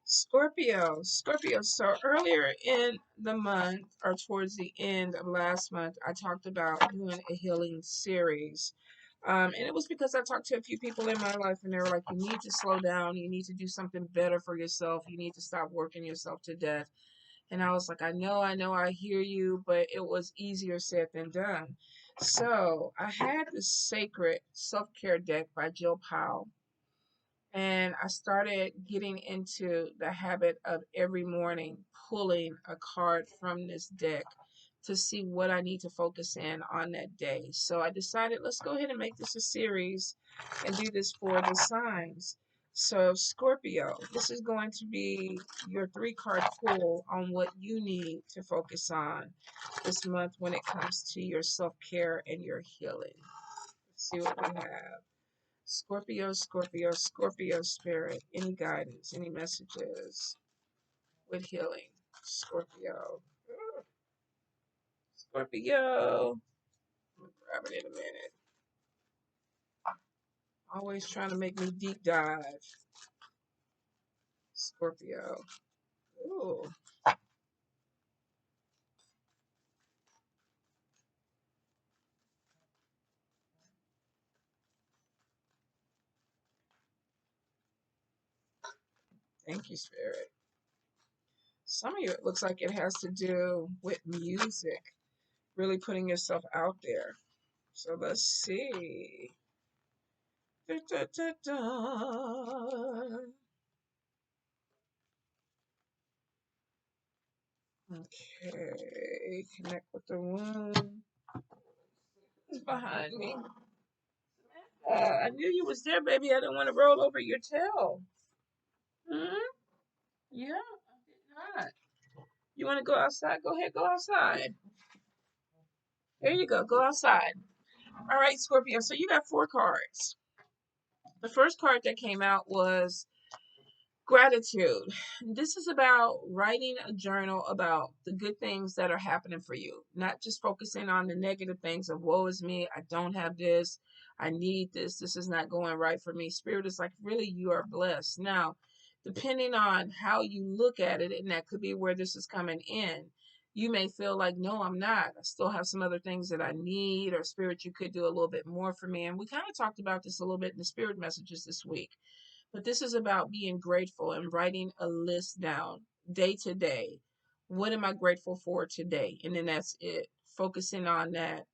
Scorpio. So earlier in the month, or towards the end of last month, I talked about doing a healing series. And it was because I talked to a few people in my life, and they were like, you need to slow down. You need to do something better for yourself. You need to stop working yourself to death. And I was like, I hear you, but it was easier said than done. So I had this sacred self care deck by Jill Powell, and I started getting into the habit of every morning pulling a card from this deck to see what I need to focus in on that day. So I decided, let's go ahead and make this a series and do this for the signs. So, Scorpio, this is going to be your 3 card pull on what you need to focus on this month when it comes to your self care and your healing. Let's see what we have. Scorpio spirit. Any guidance, any messages with healing. Scorpio. Scorpio. I'm gonna grab it in a minute. Always trying to make me deep dive. Scorpio. Ooh. Thank you, Spirit. Some of you, it looks like it has to do with music, really putting yourself out there. So let's see. Da, da, da, da. Okay, connect with the womb. Who's behind me? I knew you was there, baby. I didn't want to roll over your tail. Hmm? Yeah, I did not. You want to go outside? Go ahead, go outside. There you go. Go outside. All right, Scorpio. So you got 4 cards. The first card that came out was gratitude. This is about writing a journal about the good things that are happening for you, not just focusing on the negative things of woe is me, I don't have this, I need this is not going right for me. Spirit is like, really, you are blessed. Now, depending on how you look at it, and that could be where this is coming in, you may feel like, no, I'm not. I still have some other things that I need, or spirit, you could do a little bit more for me. And we kind of talked about this a little bit in the spirit messages this week, but this is about being grateful and writing a list down day to day. What am I grateful for today? And then that's it. Focusing on that,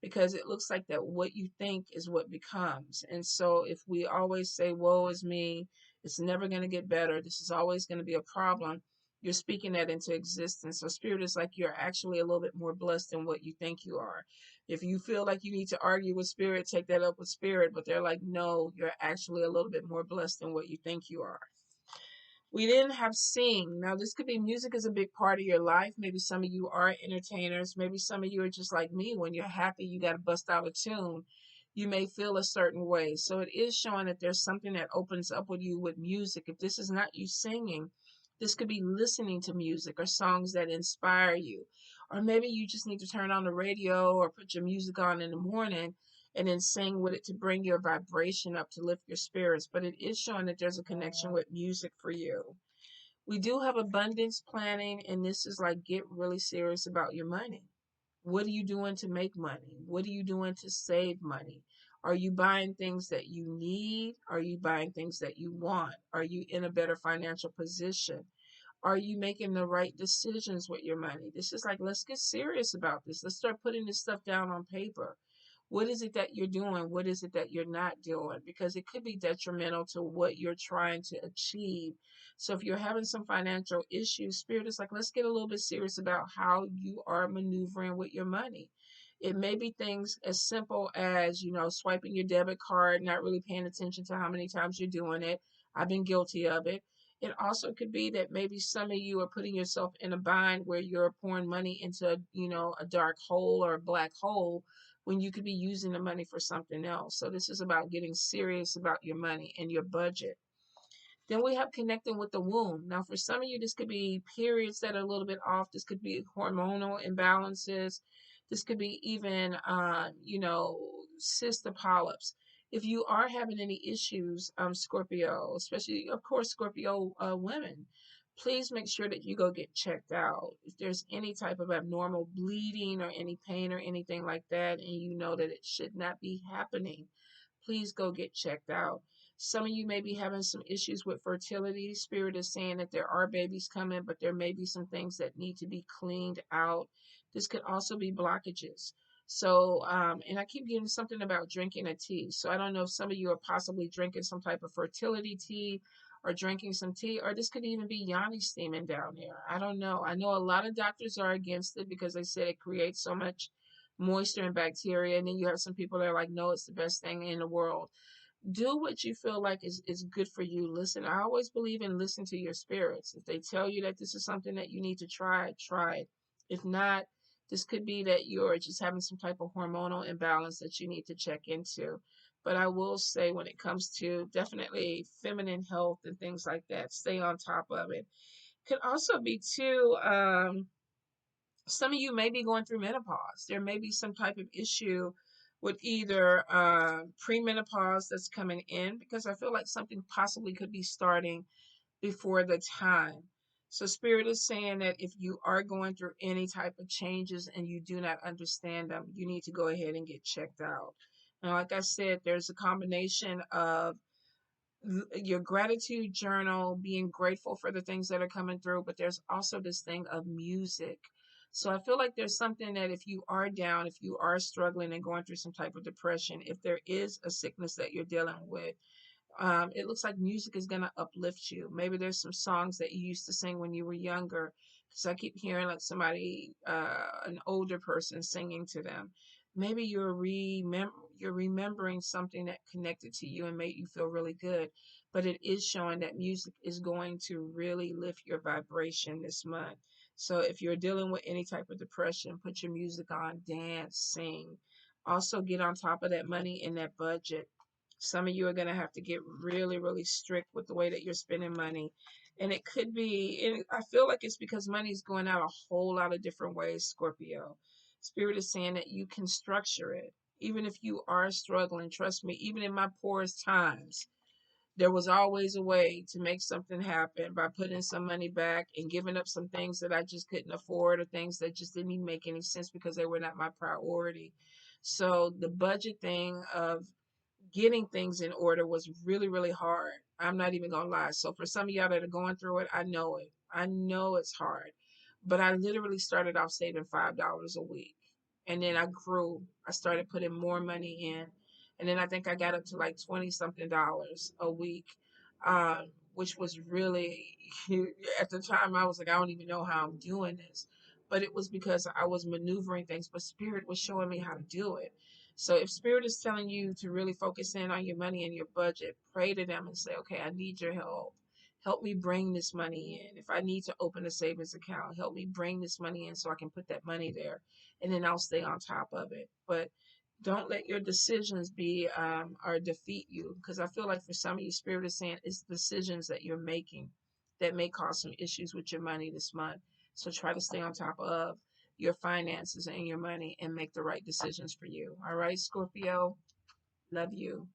because it looks like that what you think is what becomes. And so if we always say, woe is me, it's never going to get better, this is always going to be a problem, you're speaking that into existence. So spirit is like, you're actually a little bit more blessed than what you think you are. If you feel like you need to argue with spirit, take that up with spirit. But they're like, no, you're actually a little bit more blessed than what you think you are. We didn't have sing. Now, this could be music is a big part of your life. Maybe some of you are entertainers. Maybe some of you are just like me. When you're happy, you got to bust out a tune. You may feel a certain way. So it is showing that there's something that opens up with you with music. If this is not you singing, this could be listening to music or songs that inspire you. Or maybe you just need to turn on the radio or put your music on in the morning and then sing with it to bring your vibration up to lift your spirits. But it is showing that there's a connection with music for you. We do have abundance planning, and this is like, get really serious about your money. What are you doing to make money? What are you doing to save money? Are you buying things that you need? Are you buying things that you want? Are you in a better financial position? Are you making the right decisions with your money? This is like, let's get serious about this. Let's start putting this stuff down on paper. What is it that you're doing? What is it that you're not doing? Because it could be detrimental to what you're trying to achieve. So if you're having some financial issues, spirit is like, let's get a little bit serious about how you are maneuvering with your money. It may be things as simple as, swiping your debit card, not really paying attention to how many times you're doing it. I've been guilty of it. It also could be that maybe some of you are putting yourself in a bind where you're pouring money into, a dark hole or a black hole when you could be using the money for something else. So this is about getting serious about your money and your budget. Then we have connecting with the womb. Now, for some of you, this could be periods that are a little bit off. This could be hormonal imbalances. This could be even, cyst polyps. If you are having any issues, Scorpio, especially, of course, Scorpio women, please make sure that you go get checked out. If there's any type of abnormal bleeding or any pain or anything like that, and you know that it should not be happening, please go get checked out. Some of you may be having some issues with fertility. Spirit is saying that there are babies coming, but there may be some things that need to be cleaned out. This could also be blockages. So, and I keep getting something about drinking a tea. So I don't know if some of you are possibly drinking some type of fertility tea or drinking some tea, or this could even be yoni steaming down there. I don't know. I know a lot of doctors are against it because they said it creates so much moisture and bacteria. And then you have some people that are like, no, it's the best thing in the world. Do what you feel like is good for you. Listen, I always believe in listen to your spirits. If they tell you that this is something that you need to try, try it. If not, this could be that you're just having some type of hormonal imbalance that you need to check into. But I will say when it comes to definitely feminine health and things like that, stay on top of it. Could also be too, some of you may be going through menopause. There may be some type of issue with either premenopause that's coming in, because I feel like something possibly could be starting before the time. So Spirit is saying that if you are going through any type of changes and you do not understand them, you need to go ahead and get checked out. And like I said, there's a combination of your gratitude journal, being grateful for the things that are coming through, but there's also this thing of music. So I feel like there's something that if you are down, if you are struggling and going through some type of depression, if there is a sickness that you're dealing with, it looks like music is going to uplift you. Maybe there's some songs that you used to sing when you were younger. Because I keep hearing like somebody, an older person singing to them. Maybe you're remembering something that connected to you and made you feel really good. But it is showing that music is going to really lift your vibration this month. So if you're dealing with any type of depression, put your music on, dance, sing. Also get on top of that money and that budget. Some of you are going to have to get really, really strict with the way that you're spending money. And it could be, and I feel like it's because money is going out a whole lot of different ways, Scorpio. Spirit is saying that you can structure it. Even if you are struggling, trust me, even in my poorest times, there was always a way to make something happen by putting some money back and giving up some things that I just couldn't afford, or things that just didn't even make any sense because they were not my priority. So the budget thing of getting things in order was really, really hard. I'm not even gonna lie. So for some of y'all that are going through it, I know it. I know it's hard. But I literally started off saving $5 a week. And then I grew. I started putting more money in. And then I think I got up to like 20 something dollars a week. Which was really at the time I was like, I don't even know how I'm doing this. But it was because I was maneuvering things, but Spirit was showing me how to do it. So if Spirit is telling you to really focus in on your money and your budget, pray to them and say, okay, I need your help. Help me bring this money in. If I need to open a savings account, help me bring this money in so I can put that money there. And then I'll stay on top of it. But don't let your decisions be or defeat you. Because I feel like for some of you, Spirit is saying it's decisions that you're making that may cause some issues with your money this month. So try to stay on top of your finances and your money and make the right decisions for you. All right, Scorpio, love you.